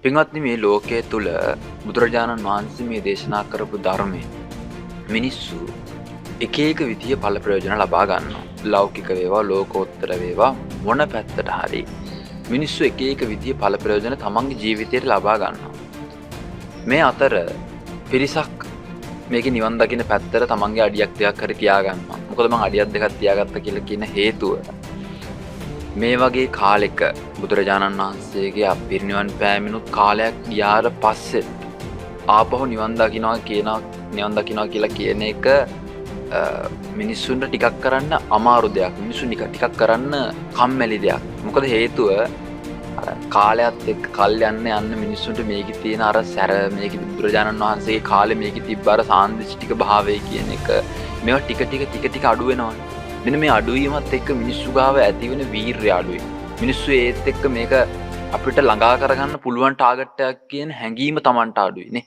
පින්වත්නි මේ ලෝකයේ තුල බුදුරජාණන් වහන්සේ මේ දේශනා කරපු ධර්මයේ මිනිස්සු එක එක විදිය ඵල ප්‍රයෝජන ලබා ගන්නවා. ලෞකික වේවා ලෝකෝත්තර වේවා මොන පැත්තට හරි මිනිස්සු එක එක විදිය ඵල ප්‍රයෝජන තමන්ගේ ජීවිතයට ලබා ගන්නවා. මේ අතර පිරිසක් මේකේ නිවන් දකින්න පැත්තට තමන්ගේ අඩියක් දෙකක් හරි තියා ගන්නවා. මොකද මං අඩියක් දෙකක් තියාගත්ත කියලා කියන හේතුව මේ වගේ කාලෙක බුදුරජාණන් වහන්සේගේ අපිරිනිවන් පෑමිනුත් කාලයක් ගියාට පස්සේ ආපහු නිවන් දකින්නවා කියලා කියන එක මිනිස්සුන්ට ටිකක් කරන්න අමාරු දෙයක්. මිනිස්සු ටිකක් කරන්න කම්මැලි දෙයක්. මොකද හේතුව කාලයත් එක්ක කල් යන්න මිනිස්සුන්ට මේකේ තියෙන අර සැර මේකේ බුදුරජාණන් වහන්සේගේ කාලේ මේකේ තිබ්බ අර සාන්දිෂ්ටික භාවය කියන එක මේවා ටික අඩු වෙනවා. මෙන්න මේ අඩුවීමත් එක්ක මිනිස්සු ගාව ඇති වෙන වීරිය අඩුයි. මිනිස්සු ඒත් එක්ක මේක අපිට ළඟා කරගන්න පුළුවන් ටාගට් එකක් කියන හැඟීම Tamanට අඩුයි නේ.